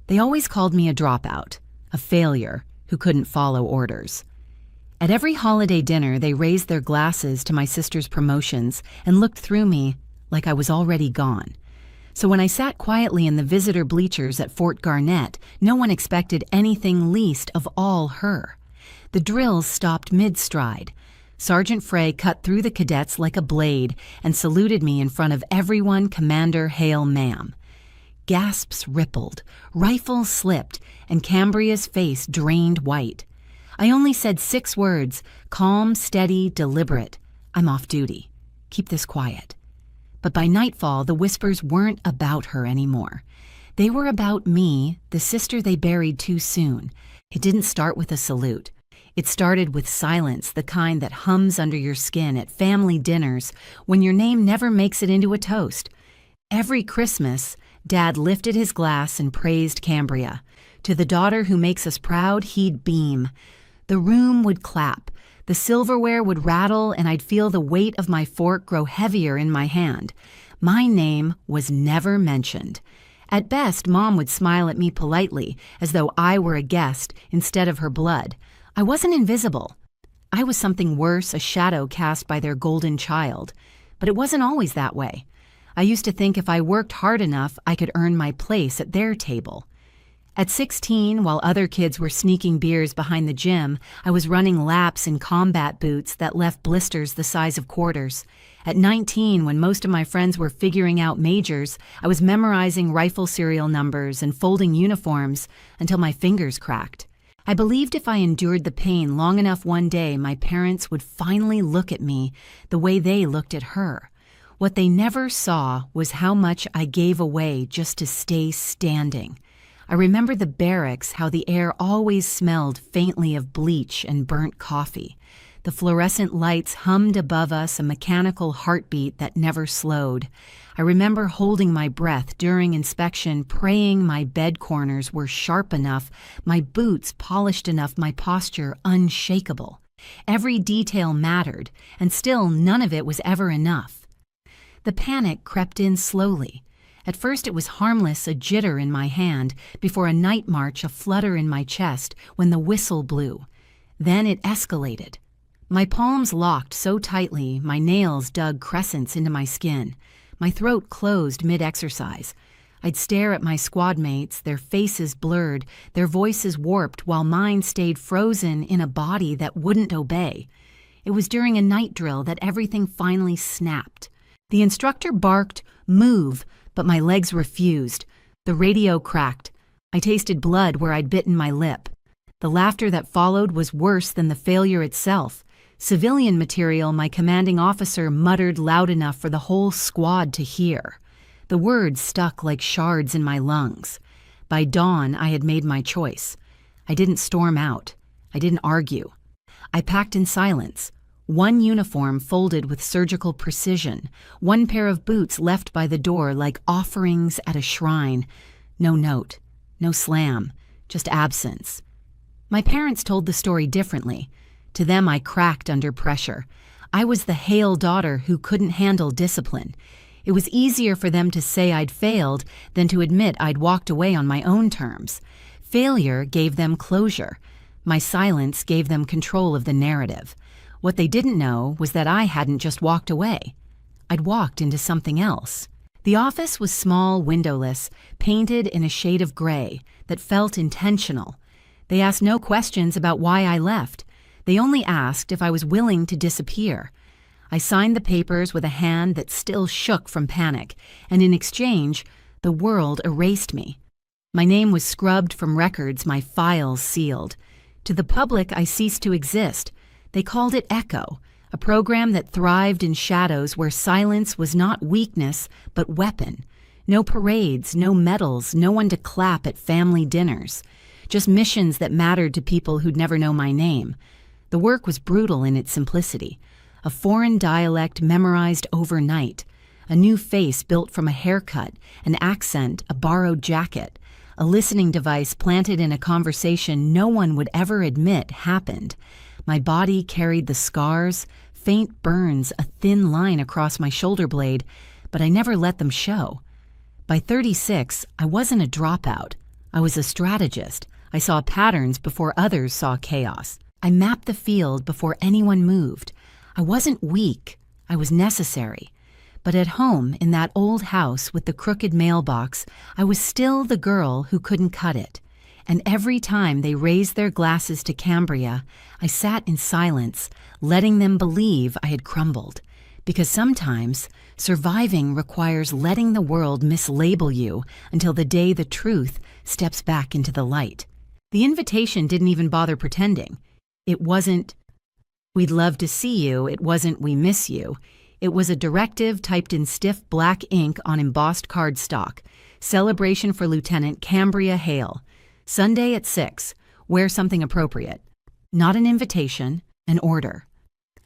They always called me a dropout, a failure who couldn't follow orders. At every holiday dinner, they raised their glasses to my sister's promotions and looked through me like I was already gone. So when I sat quietly in the visitor bleachers at Fort Garnett, no one expected anything least of all her. The drills stopped mid-stride. Sergeant Frey cut through the cadets like a blade and saluted me in front of everyone, Commander Hale, ma'am. Gasps rippled, rifles slipped, and Cambria's face drained white. I only said 6 words, calm, steady, deliberate. I'm off duty. Keep this quiet. But by nightfall, the whispers weren't about her anymore. They were about me, the sister they buried too soon. It didn't start with a salute. It started with silence, the kind that hums under your skin at family dinners when your name never makes it into a toast. Every Christmas, Dad lifted his glass and praised Cambria. To the daughter who makes us proud, he'd beam. The room would clap. The silverware would rattle, and I'd feel the weight of my fork grow heavier in my hand. My name was never mentioned. At best, Mom would smile at me politely, as though I were a guest instead of her blood. I wasn't invisible. I was something worse, a shadow cast by their golden child. But it wasn't always that way. I used to think if I worked hard enough, I could earn my place at their table. At 16, while other kids were sneaking beers behind the gym, I was running laps in combat boots that left blisters the size of quarters. At 19, when most of my friends were figuring out majors, I was memorizing rifle serial numbers and folding uniforms until my fingers cracked. I believed if I endured the pain long enough one day, my parents would finally look at me the way they looked at her. What they never saw was how much I gave away just to stay standing. I remember the barracks, how the air always smelled faintly of bleach and burnt coffee. The fluorescent lights hummed above us, a mechanical heartbeat that never slowed. I remember holding my breath during inspection, praying my bed corners were sharp enough, my boots polished enough, my posture unshakable. Every detail mattered, and still none of it was ever enough. The panic crept in slowly. At first it was harmless, a jitter in my hand, before a night march, a flutter in my chest when the whistle blew. Then it escalated. My palms locked so tightly, my nails dug crescents into my skin. My throat closed mid-exercise. I'd stare at my squad mates, their faces blurred, their voices warped, while mine stayed frozen in a body that wouldn't obey. It was during a night drill that everything finally snapped. The instructor barked, "Move," but my legs refused. The radio cracked. I tasted blood where I'd bitten my lip. The laughter that followed was worse than the failure itself. Civilian material my commanding officer muttered loud enough for the whole squad to hear. The words stuck like shards in my lungs. By dawn, I had made my choice. I didn't storm out. I didn't argue. I packed in silence. One uniform folded with surgical precision, one pair of boots left by the door like offerings at a shrine. No note, no slam, just absence. My parents told the story differently. To them, I cracked under pressure. I was the Hale daughter who couldn't handle discipline. It was easier for them to say I'd failed than to admit I'd walked away on my own terms. Failure gave them closure. My silence gave them control of the narrative. What they didn't know was that I hadn't just walked away. I'd walked into something else. The office was small, windowless, painted in a shade of gray that felt intentional. They asked no questions about why I left. They only asked if I was willing to disappear. I signed the papers with a hand that still shook from panic, and in exchange, the world erased me. My name was scrubbed from records, my files sealed. To the public, I ceased to exist. They called it Echo, a program that thrived in shadows where silence was not weakness, but weapon. No parades, no medals, no one to clap at family dinners. Just missions that mattered to people who'd never know my name. The work was brutal in its simplicity. A foreign dialect memorized overnight. A new face built from a haircut, an accent, a borrowed jacket. A listening device planted in a conversation no one would ever admit happened. My body carried the scars, faint burns, a thin line across my shoulder blade, but I never let them show. By 36, I wasn't a dropout. I was a strategist. I saw patterns before others saw chaos. I mapped the field before anyone moved. I wasn't weak. I was necessary. But at home, in that old house with the crooked mailbox, I was still the girl who couldn't cut it. And every time they raised their glasses to Cambria, I sat in silence, letting them believe I had crumbled. Because sometimes, surviving requires letting the world mislabel you until the day the truth steps back into the light. The invitation didn't even bother pretending. It wasn't, "We'd love to see you," it wasn't, "We miss you." It was a directive typed in stiff black ink on embossed cardstock. Celebration for Lieutenant Cambria Hale. Sunday at 6. Wear something appropriate. Not an invitation, an order.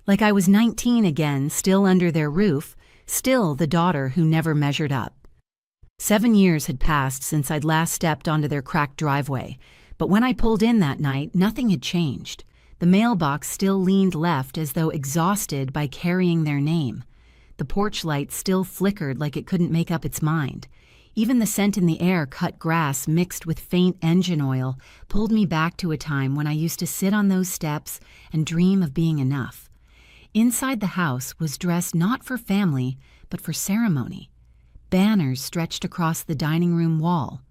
Like I was 19 again, still under their roof, still the daughter who never measured up. 7 years had passed since I'd last stepped onto their cracked driveway, but when I pulled in that night, nothing had changed. The mailbox still leaned left as though exhausted by carrying their name. The porch light still flickered like it couldn't make up its mind. Even the scent in the air, cut grass mixed with faint engine oil, pulled me back to a time when I used to sit on those steps and dream of being enough. Inside the house was dressed not for family, but for ceremony. Banners stretched across the dining room wall.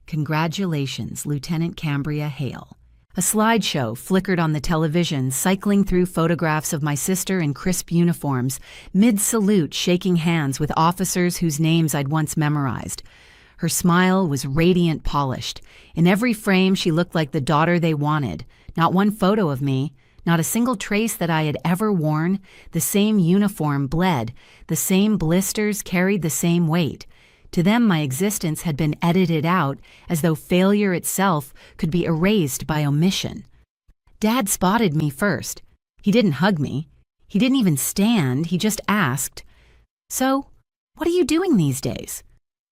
"Congratulations, Lieutenant Cambria Hale." A slideshow flickered on the television, cycling through photographs of my sister in crisp uniforms, mid-salute shaking hands with officers whose names I'd once memorized. Her smile was radiant polished. In every frame, she looked like the daughter they wanted. Not one photo of me, not a single trace that I had ever worn. The same uniform bled, the same blisters carried the same weight. To them, my existence had been edited out as though failure itself could be erased by omission. Dad spotted me first. He didn't hug me. He didn't even stand. He just asked, "So, what are you doing these days?"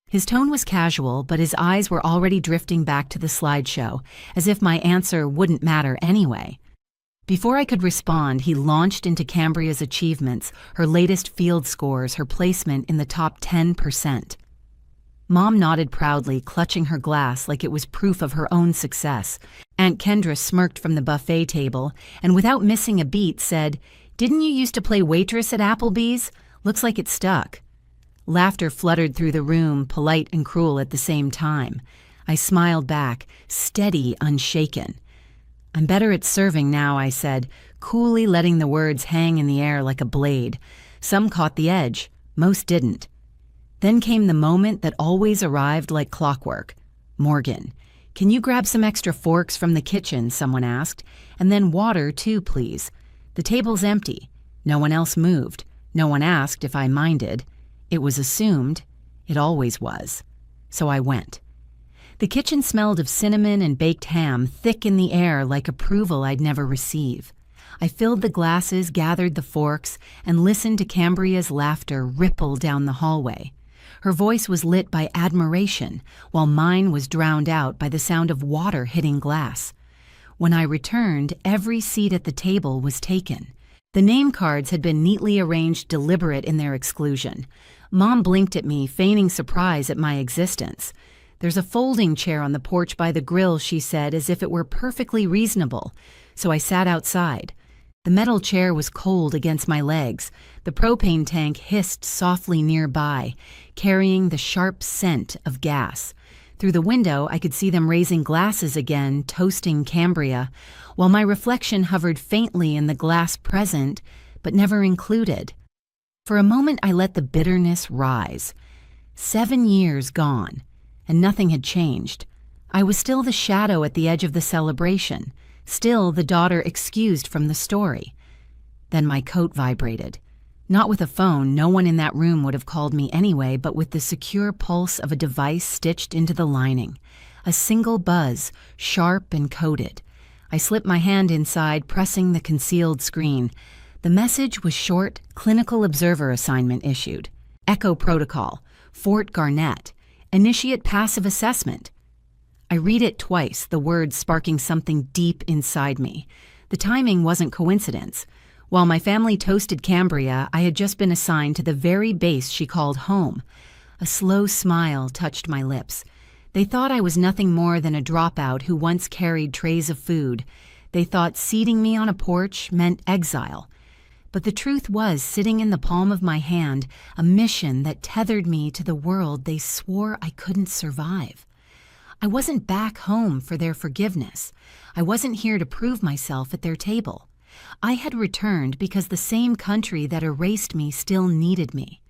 His tone was casual, but his eyes were already drifting back to the slideshow, as if my answer wouldn't matter anyway. Before I could respond, he launched into Cambria's achievements, her latest field scores, her placement in the top 10%. Mom nodded proudly, clutching her glass like it was proof of her own success. Aunt Kendra smirked from the buffet table and, without missing a beat, said, "Didn't you used to play waitress at Applebee's? Looks like it stuck." Laughter fluttered through the room, polite and cruel at the same time. I smiled back, steady, unshaken. "I'm better at serving now," I said, coolly letting the words hang in the air like a blade. Some caught the edge, most didn't. Then came the moment that always arrived like clockwork. "Morgan, can you grab some extra forks from the kitchen?" someone asked. "And then water too, please. The table's empty." No one else moved. No one asked if I minded. It was assumed. It always was. So I went. The kitchen smelled of cinnamon and baked ham, thick in the air like approval I'd never receive. I filled the glasses, gathered the forks, and listened to Cambria's laughter ripple down the hallway. Her voice was lit by admiration, while mine was drowned out by the sound of water hitting glass. When I returned, every seat at the table was taken. The name cards had been neatly arranged, deliberate in their exclusion. Mom blinked at me, feigning surprise at my existence. "There's a folding chair on the porch by the grill," she said, as if it were perfectly reasonable. So I sat outside. The metal chair was cold against my legs. The propane tank hissed softly nearby, carrying the sharp scent of gas. Through the window, I could see them raising glasses again, toasting Cambria, while my reflection hovered faintly in the glass present, but never included. For a moment, I let the bitterness rise. 7 years gone, and nothing had changed. I was still the shadow at the edge of the celebration. Still the daughter excused from the story. Then my coat vibrated. Not with a phone, no one in that room would have called me anyway, but with the secure pulse of a device stitched into the lining. A single buzz, sharp and coded. I slipped my hand inside, pressing the concealed screen. The message was short, clinical observer assignment issued. Echo protocol, Fort Garnett, initiate passive assessment. I read it twice, the words sparking something deep inside me. The timing wasn't coincidence. While my family toasted Cambria, I had just been assigned to the very base she called home. A slow smile touched my lips. They thought I was nothing more than a dropout who once carried trays of food. They thought seating me on a porch meant exile. But the truth was, sitting in the palm of my hand, a mission that tethered me to the world they swore I couldn't survive. I wasn't back home for their forgiveness. I wasn't here to prove myself at their table. I had returned because the same country that erased me still needed me.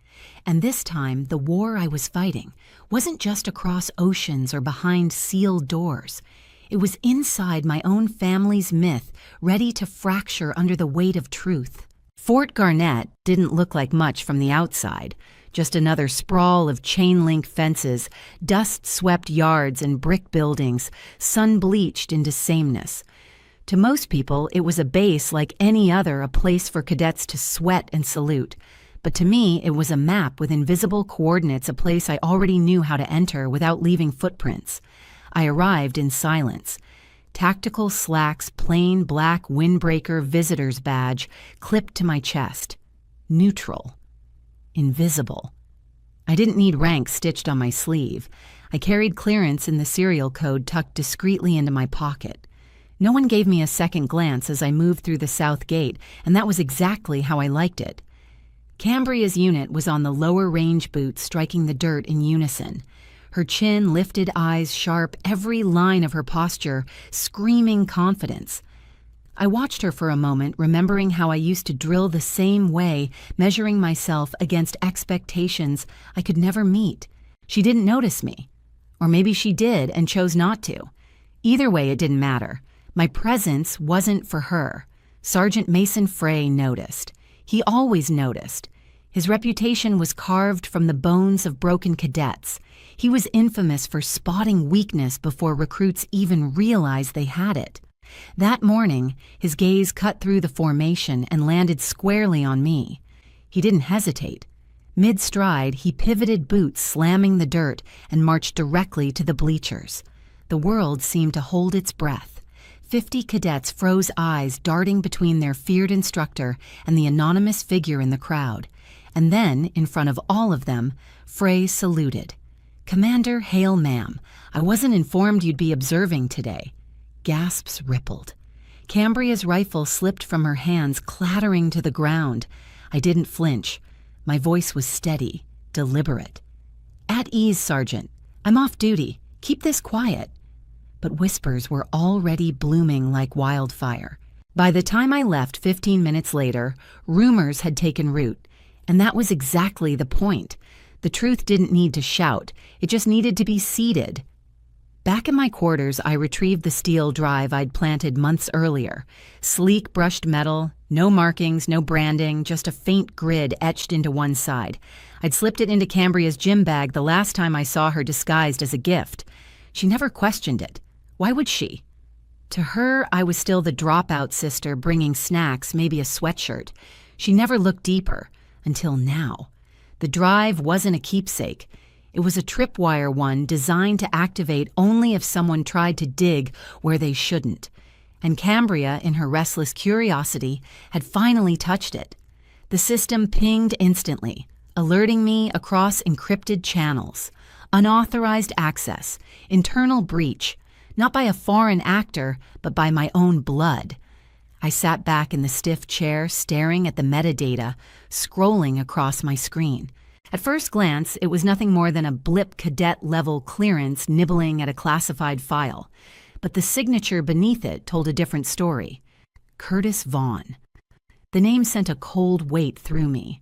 And this time, the war I was fighting wasn't just across oceans or behind sealed doors. It was inside my own family's myth, ready to fracture under the weight of truth. Fort Garnett didn't look like much from the outside, just another sprawl of chain-link fences, dust-swept yards and brick buildings, sun-bleached into sameness. To most people, it was a base like any other, a place for cadets to sweat and salute. But to me, it was a map with invisible coordinates, a place I already knew how to enter without leaving footprints. I arrived in silence. Tactical slacks, plain black windbreaker visitor's badge clipped to my chest. Neutral. Invisible. I didn't need rank stitched on my sleeve. I carried clearance in the serial code tucked discreetly into my pocket. No one gave me a second glance as I moved through the south gate, and that was exactly how I liked it. Cambria's unit was on the lower range boots, striking the dirt in unison. Her chin, lifted eyes sharp, every line of her posture screaming confidence. I watched her for a moment, remembering how I used to drill the same way, measuring myself against expectations I could never meet. She didn't notice me. Or maybe she did and chose not to. Either way, it didn't matter. My presence wasn't for her. Sergeant Mason Frey noticed. He always noticed. His reputation was carved from the bones of broken cadets. He was infamous for spotting weakness before recruits even realized they had it. That morning, his gaze cut through the formation and landed squarely on me. He didn't hesitate. Mid-stride, he pivoted boots, slamming the dirt, and marched directly to the bleachers. The world seemed to hold its breath. 50 cadets froze eyes, darting between their feared instructor and the anonymous figure in the crowd. And then, in front of all of them, Frey saluted. "Commander Hale, ma'am. I wasn't informed you'd be observing today." Gasps rippled. Cambria's rifle slipped from her hands, clattering to the ground. I didn't flinch. My voice was steady, deliberate. "At ease, Sergeant. I'm off duty. Keep this quiet." But whispers were already blooming like wildfire. By the time I left 15 minutes later, rumors had taken root. And that was exactly the point. The truth didn't need to shout. It just needed to be seeded. Back in my quarters, I retrieved the steel drive I'd planted months earlier. Sleek brushed metal, no markings, no branding, just a faint grid etched into one side. I'd slipped it into Cambria's gym bag the last time I saw her disguised as a gift. She never questioned it. Why would she? To her, I was still the dropout sister bringing snacks, maybe a sweatshirt. She never looked deeper, until now. The drive wasn't a keepsake. It was a tripwire one designed to activate only if someone tried to dig where they shouldn't. And Cambria, in her restless curiosity, had finally touched it. The system pinged instantly, alerting me across encrypted channels. Unauthorized access, internal breach, not by a foreign actor, but by my own blood. I sat back in the stiff chair, staring at the metadata, scrolling across my screen. At first glance, it was nothing more than a blip cadet-level clearance nibbling at a classified file. But the signature beneath it told a different story. Curtis Vaughn. The name sent a cold weight through me.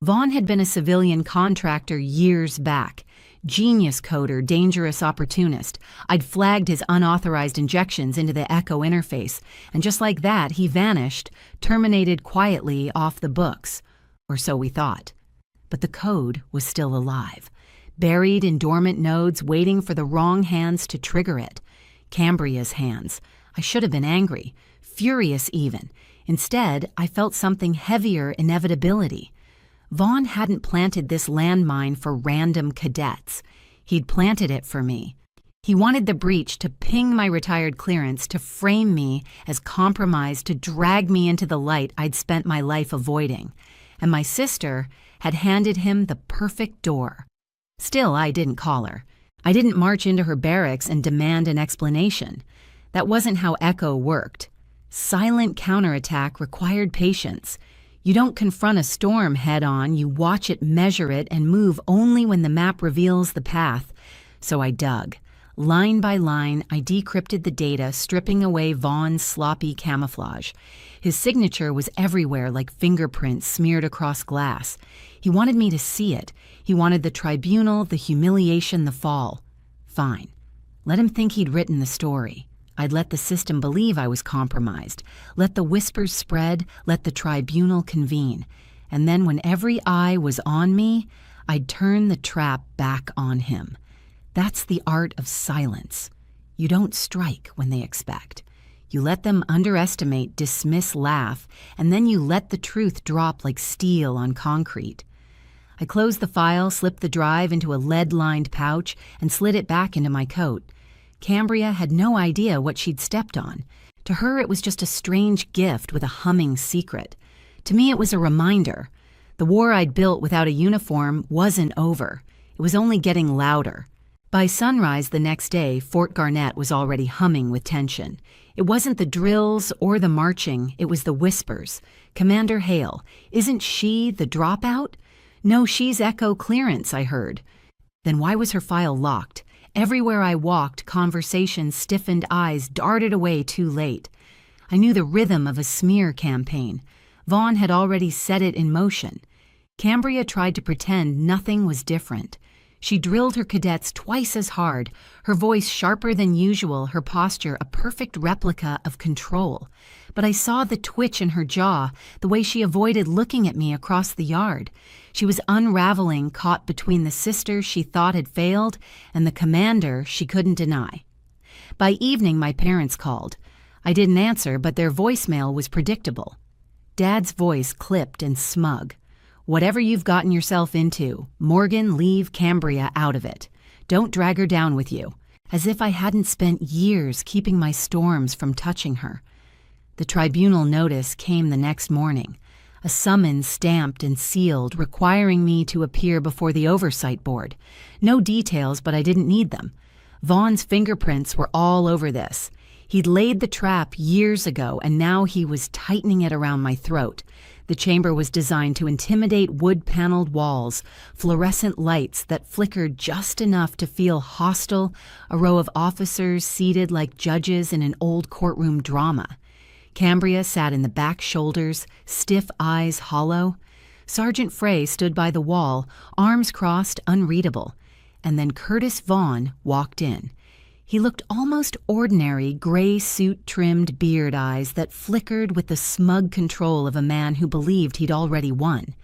Vaughn had been a civilian contractor years back. Genius coder, dangerous opportunist. I'd flagged his unauthorized injections into the Echo interface, and just like that, he vanished, terminated quietly off the books. Or so we thought. But the code was still alive, buried in dormant nodes waiting for the wrong hands to trigger it. Cambria's hands. I should have been angry, furious even. Instead, I felt something heavier inevitability. Vaughn hadn't planted this landmine for random cadets. He'd planted it for me. He wanted the breach to ping my retired clearance, to frame me as compromised, to drag me into the light I'd spent my life avoiding. And my sister had handed him the perfect door. Still, I didn't call her. I didn't march into her barracks and demand an explanation. That wasn't how Echo worked. Silent counterattack required patience. You don't confront a storm head-on, you watch it, measure it, and move only when the map reveals the path. So I dug. Line by line, I decrypted the data, stripping away Vaughn's sloppy camouflage. His signature was everywhere like fingerprints smeared across glass. He wanted me to see it. He wanted the tribunal, the humiliation, the fall. Fine. Let him think he'd written the story. I'd let the system believe I was compromised. Let the whispers spread, let the tribunal convene. And then when every eye was on me, I'd turn the trap back on him. That's the art of silence. You don't strike when they expect. You let them underestimate, dismiss, laugh, and then you let the truth drop like steel on concrete. I closed the file, slipped the drive into a lead-lined pouch, and slid it back into my coat. Cambria had no idea what she'd stepped on. To her, it was just a strange gift with a humming secret. To me, it was a reminder. The war I'd built without a uniform wasn't over. It was only getting louder. By sunrise the next day, Fort Garnett was already humming with tension. It wasn't the drills or the marching, it was the whispers. Commander Hale, isn't she the dropout? No, she's Echo clearance, I heard. Then why was her file locked? Everywhere I walked, conversations, stiffened eyes darted away too late. I knew the rhythm of a smear campaign. Vaughn had already set it in motion. Cambria tried to pretend nothing was different. She drilled her cadets twice as hard, her voice sharper than usual, her posture a perfect replica of control. But I saw the twitch in her jaw, the way she avoided looking at me across the yard. She was unraveling, caught between the sister she thought had failed and the commander she couldn't deny. By evening, my parents called. I didn't answer, but their voicemail was predictable. Dad's voice clipped and smug. Whatever you've gotten yourself into, Morgan, leave Cambria out of it. Don't drag her down with you. As if I hadn't spent years keeping my storms from touching her. The tribunal notice came the next morning. A summons stamped and sealed, requiring me to appear before the oversight board. No details, but I didn't need them. Vaughn's fingerprints were all over this. He'd laid the trap years ago, and now he was tightening it around my throat. The chamber was designed to intimidate wood-paneled walls, fluorescent lights that flickered just enough to feel hostile, a row of officers seated like judges in an old courtroom drama. Cambria sat in the back shoulders, stiff eyes hollow. Sergeant Frey stood by the wall, arms crossed, unreadable. And then Curtis Vaughn walked in. He looked almost ordinary, gray suit-trimmed beard eyes that flickered with the smug control of a man who believed he'd already won.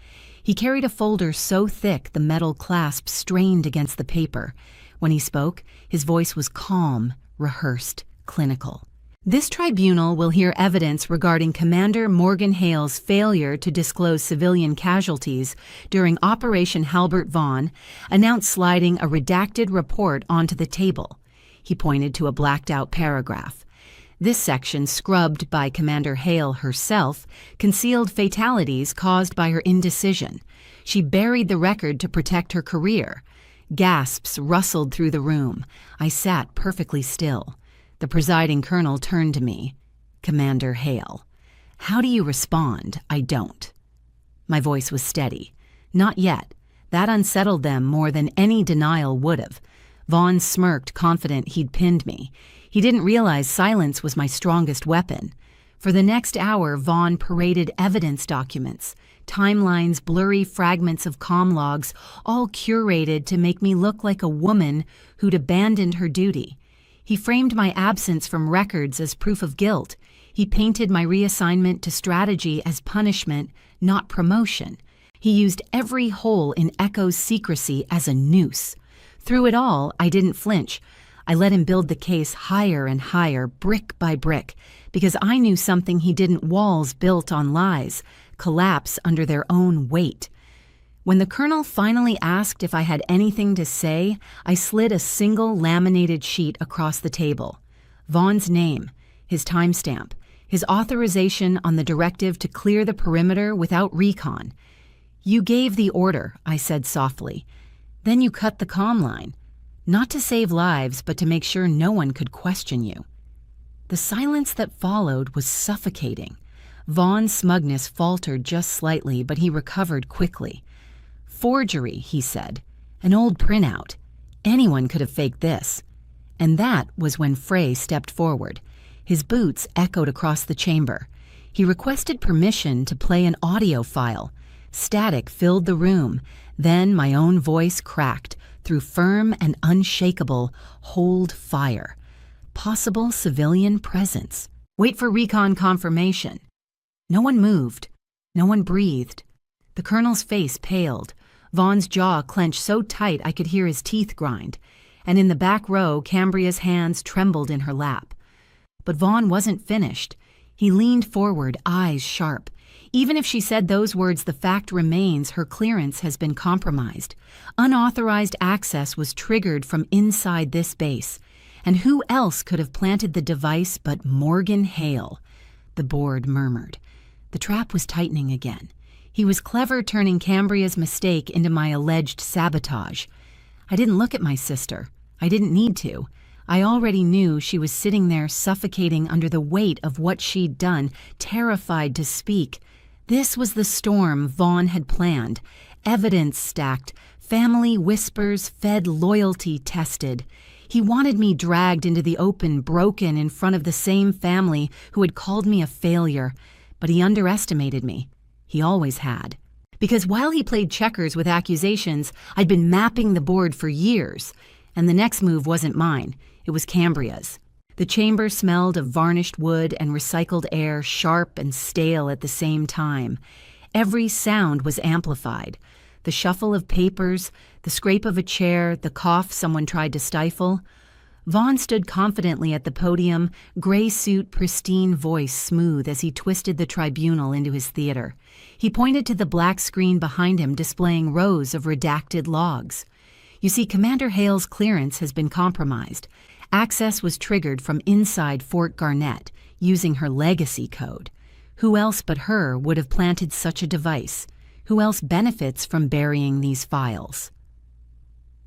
He carried a folder so thick the metal clasp strained against the paper. When he spoke, his voice was calm, rehearsed, clinical. This tribunal will hear evidence regarding Commander Morgan Hale's failure to disclose civilian casualties during Operation Halbert Vaughn, announced sliding a redacted report onto the table. He pointed to a blacked-out paragraph. This section, scrubbed by Commander Hale herself, concealed fatalities caused by her indecision. She buried the record to protect her career. Gasps rustled through the room. I sat perfectly still. The presiding colonel turned to me. Commander Hale. How do you respond? I don't. My voice was steady. Not yet. That unsettled them more than any denial would have. Vaughn smirked, confident he'd pinned me. He didn't realize silence was my strongest weapon. For the next hour, Vaughn paraded evidence documents, timelines, blurry fragments of comm logs, all curated to make me look like a woman who'd abandoned her duty. He framed my absence from records as proof of guilt. He painted my reassignment to strategy as punishment, not promotion. He used every hole in Echo's secrecy as a noose. Through it all, I didn't flinch. I let him build the case higher and higher, brick by brick, because I knew something he didn't. Walls built on lies collapse under their own weight. When the colonel finally asked if I had anything to say, I slid a single laminated sheet across the table. Vaughn's name, his timestamp, his authorization on the directive to clear the perimeter without recon. You gave the order, I said softly. Then you cut the comm line. Not to save lives, but to make sure no one could question you. The silence that followed was suffocating. Vaughn's smugness faltered just slightly, but he recovered quickly. "Forgery," he said. "An old printout. Anyone could have faked this." And that was when Frey stepped forward. His boots echoed across the chamber. He requested permission to play an audio file. Static filled the room. Then my own voice cracked through firm and unshakable "hold fire." Possible civilian presence. Wait for recon confirmation. No one moved. No one breathed. The colonel's face paled. Vaughn's jaw clenched so tight I could hear his teeth grind. And in the back row, Cambria's hands trembled in her lap. But Vaughn wasn't finished. He leaned forward, eyes sharp. Even if she said those words, the fact remains her clearance has been compromised. Unauthorized access was triggered from inside this base. And who else could have planted the device but Morgan Hale? The board murmured. The trap was tightening again. He was clever turning Cambria's mistake into my alleged sabotage. I didn't look at my sister. I didn't need to. I already knew she was sitting there suffocating under the weight of what she'd done, terrified to speak. This was the storm Vaughn had planned. Evidence stacked, family whispers fed, loyalty tested. He wanted me dragged into the open, broken in front of the same family who had called me a failure. But he underestimated me. He always had. Because while he played checkers with accusations, I'd been mapping the board for years. And the next move wasn't mine. It was Cambria's. The chamber smelled of varnished wood and recycled air, sharp and stale at the same time. Every sound was amplified. The shuffle of papers, the scrape of a chair, the cough someone tried to stifle. Vaughn stood confidently at the podium, gray suit, pristine voice smooth as he twisted the tribunal into his theater. He pointed to the black screen behind him displaying rows of redacted logs. You see, Commander Hale's clearance has been compromised. Access was triggered from inside Fort Garnett, using her legacy code. Who else but her would have planted such a device? Who else benefits from burying these files?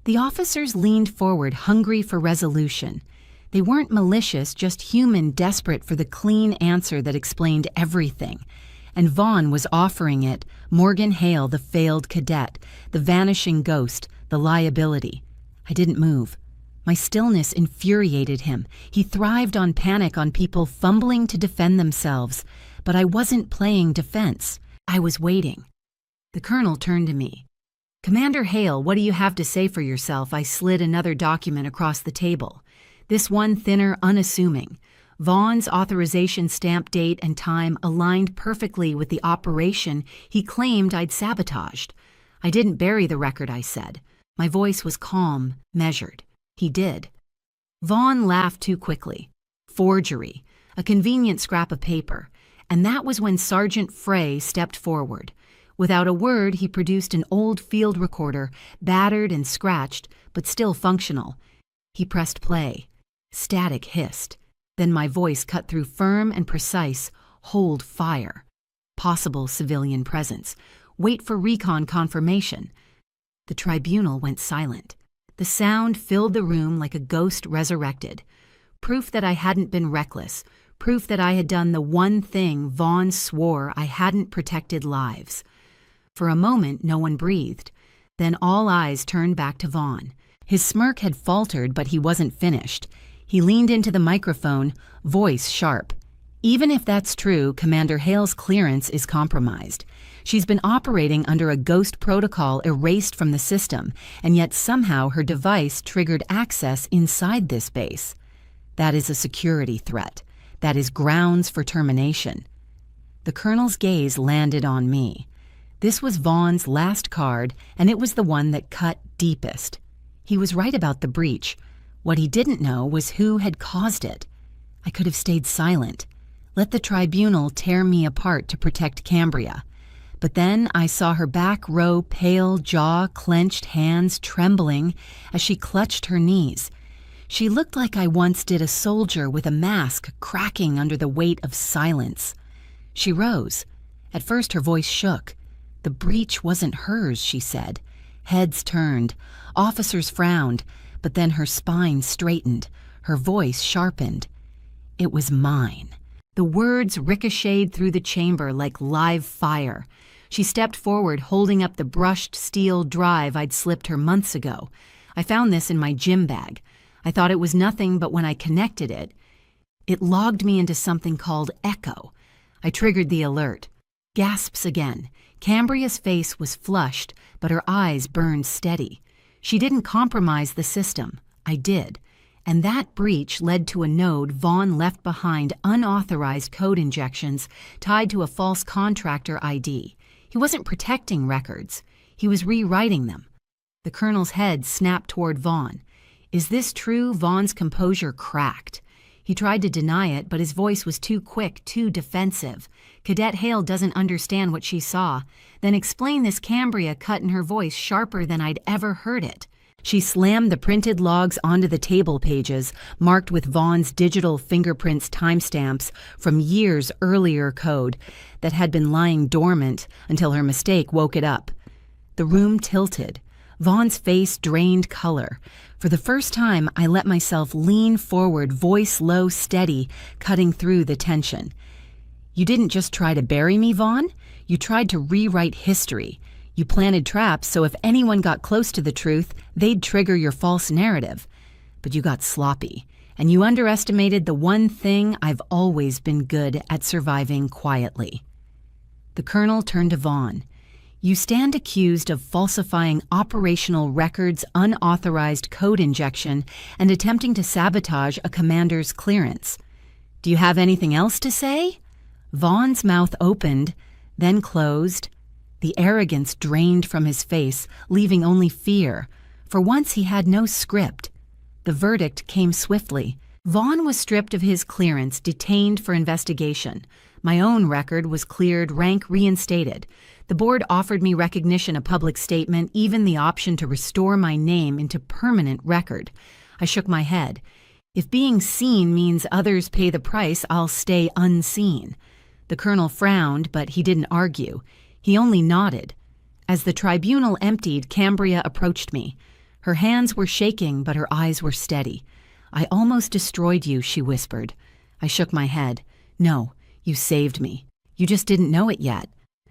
The officers leaned forward, hungry for resolution. They weren't malicious, just human, desperate for the clean answer that explained everything. And Vaughn was offering it. Morgan Hale, the failed cadet, the vanishing ghost, the liability. I didn't move. My stillness infuriated him. He thrived on panic, on people fumbling to defend themselves. But I wasn't playing defense. I was waiting. The colonel turned to me. "Commander Hale, what do you have to say for yourself?" I slid another document across the table. This one thinner, unassuming. Vaughn's authorization stamp date and time aligned perfectly with the operation he claimed I'd sabotaged. "I didn't bury the record," I said. My voice was calm, measured. He did. Vaughn laughed too quickly. Forgery. A convenient scrap of paper. And that was when Sergeant Frey stepped forward. Without a word, he produced an old field recorder, battered and scratched, but still functional. He pressed play. Static hissed. Then my voice cut through firm and precise. Hold fire. Possible civilian presence. Wait for recon confirmation. The tribunal went silent. The sound filled the room like a ghost resurrected. Proof that I hadn't been reckless. Proof that I had done the one thing Vaughn swore I hadn't: protected lives. For a moment, no one breathed. Then all eyes turned back to Vaughn. His smirk had faltered, but he wasn't finished. He leaned into the microphone, voice sharp. "Even if that's true, Commander Hale's clearance is compromised. She's been operating under a ghost protocol erased from the system, and yet somehow her device triggered access inside this base. That is a security threat. That is grounds for termination." The colonel's gaze landed on me. This was Vaughn's last card, and it was the one that cut deepest. He was right about the breach. What he didn't know was who had caused it. I could have stayed silent, let the tribunal tear me apart to protect Cambria. But then I saw her back row, pale, jaw clenched, hands trembling as she clutched her knees. She looked like I once did a soldier with a mask cracking under the weight of silence. She rose. At first her voice shook. The breach wasn't hers, she said. Heads turned. Officers frowned. but then her spine straightened, her voice sharpened. It was mine. The words ricocheted through the chamber like live fire. She stepped forward, holding up the brushed steel drive I'd slipped her months ago. I found this in my gym bag. I thought it was nothing, but when I connected it, it logged me into something called Echo. I triggered the alert. Gasps again. Cambria's face was flushed, but her eyes burned steady. She didn't compromise the system. I did. And that breach led to a node Vaughn left behind unauthorized code injections tied to a false contractor ID. He wasn't protecting records. He was rewriting them. The colonel's head snapped toward Vaughn. Is this true? Vaughn's composure cracked. He tried to deny it, but his voice was too quick, too defensive. Cadet Hale doesn't understand what she saw. Then explain this, Cambria cut in her voice sharper than I'd ever heard it. She slammed the printed logs onto the table pages, marked with Vaughn's digital fingerprints timestamps from years earlier code that had been lying dormant until her mistake woke it up. The room tilted. Vaughn's face drained color. For the first time, I let myself lean forward, voice low, steady, cutting through the tension. You didn't just try to bury me, Vaughn. You tried to rewrite history. You planted traps so if anyone got close to the truth, they'd trigger your false narrative. But you got sloppy, and you underestimated the one thing I've always been good at: surviving quietly. The colonel turned to Vaughn. You stand accused of falsifying operational records, unauthorized code injection, and attempting to sabotage a commander's clearance. Do you have anything else to say? Vaughn's mouth opened, then closed. The arrogance drained from his face, leaving only fear. For once he had no script. The verdict came swiftly. Vaughn was stripped of his clearance, detained for investigation. My own record was cleared, rank reinstated. The board offered me recognition, a public statement, even the option to restore my name into permanent record. I shook my head. If being seen means others pay the price, I'll stay unseen. The colonel frowned, but he didn't argue. He only nodded. As the tribunal emptied, Cambria approached me. Her hands were shaking, but her eyes were steady. I almost destroyed you, she whispered. I shook my head. No, you saved me. You just didn't know it yet.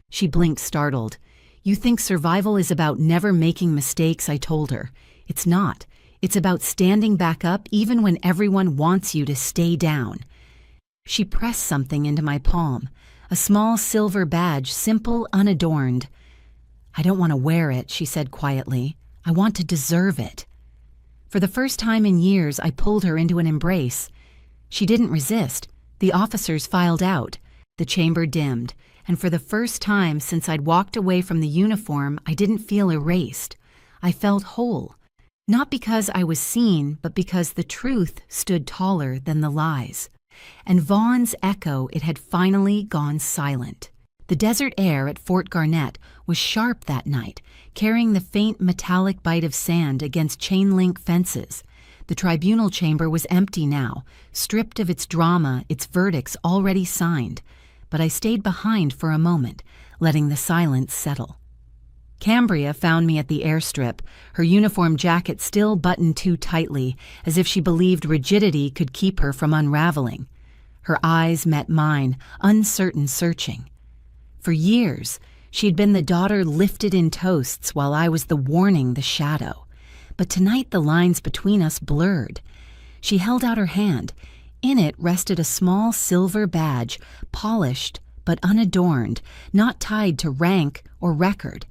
She blinked, startled. You think survival is about never making mistakes, I told her. It's not. It's about standing back up even when everyone wants you to stay down. She pressed something into my palm. A small silver badge, simple, unadorned. I don't want to wear it, she said quietly. I want to deserve it. For the first time in years, I pulled her into an embrace. She didn't resist. The officers filed out. The chamber dimmed. And for the first time since I'd walked away from the uniform, I didn't feel erased. I felt whole. Not because I was seen, but because the truth stood taller than the lies. And Vaughn's echo, it had finally gone silent. The desert air at Fort Garnett was sharp that night, carrying the faint metallic bite of sand against chain-link fences. The tribunal chamber was empty now, stripped of its drama, its verdicts already signed. But I stayed behind for a moment, letting the silence settle. Cambria found me at the airstrip, her uniform jacket still buttoned too tightly, as if she believed rigidity could keep her from unraveling. Her eyes met mine, uncertain, searching. For years, she'd been the daughter lifted in toasts while I was the warning, the shadow. But tonight the lines between us blurred. She held out her hand. In it rested a small silver badge, polished but unadorned, not tied to rank or record.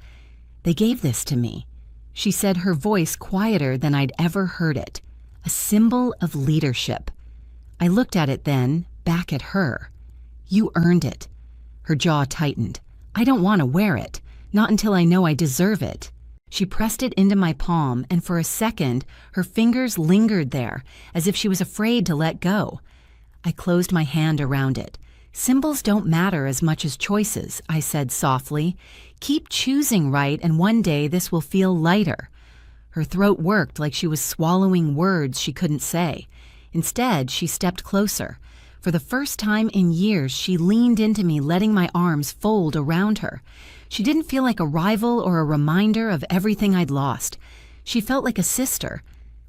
They gave this to me, she said, her voice quieter than I'd ever heard it. A symbol of leadership. I looked at it then, back at her. You earned it. Her jaw tightened. I don't want to wear it, not until I know I deserve it. She pressed it into my palm, and for a second, her fingers lingered there, as if she was afraid to let go. I closed my hand around it. Symbols don't matter as much as choices, I said softly. Keep choosing right, and one day this will feel lighter. Her throat worked like she was swallowing words she couldn't say. Instead, she stepped closer. For the first time in years, she leaned into me, letting my arms fold around her. She didn't feel like a rival or a reminder of everything I'd lost. She felt like a sister.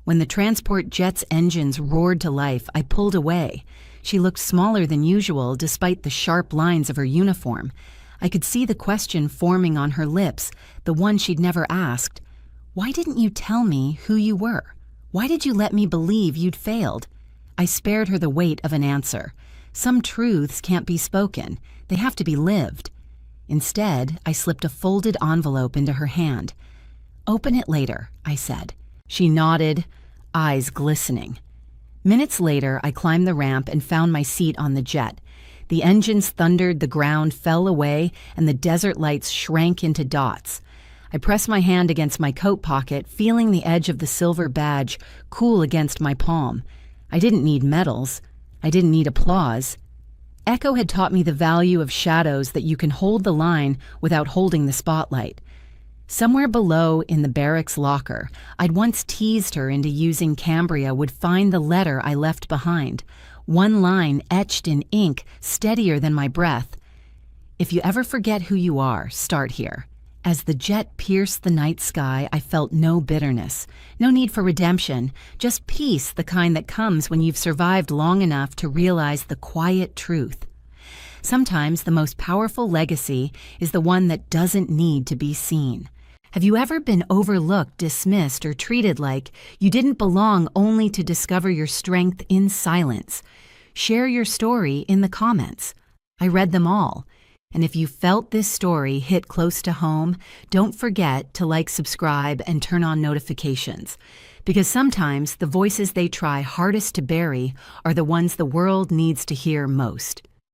When the transport jet's engines roared to life, I pulled away. She looked smaller than usual despite the sharp lines of her uniform. I could see the question forming on her lips, the one she'd never asked. Why didn't you tell me who you were? Why did you let me believe you'd failed? I spared her the weight of an answer. Some truths can't be spoken. They have to be lived. Instead, I slipped a folded envelope into her hand. "Open it later," I said. She nodded, eyes glistening. Minutes later, I climbed the ramp and found my seat on the jet. The engines thundered, the ground fell away, and the desert lights shrank into dots. I pressed my hand against my coat pocket, feeling the edge of the silver badge cool against my palm. I didn't need medals. I didn't need applause. Echo had taught me the value of shadows, that you can hold the line without holding the spotlight. Somewhere below in the barracks locker, I'd once teased her into using Cambria would find the letter I left behind. One line etched in ink, steadier than my breath. If you ever forget who you are, start here. As the jet pierced the night sky, I felt no bitterness, no need for redemption, just peace, the kind that comes when you've survived long enough to realize the quiet truth. Sometimes the most powerful legacy is the one that doesn't need to be seen. Have you ever been overlooked, dismissed, or treated like you didn't belong, only to discover your strength in silence? Share your story in the comments. I read them all. And if you felt this story hit close to home, don't forget to like, subscribe, and turn on notifications. Because sometimes the voices they try hardest to bury are the ones the world needs to hear most.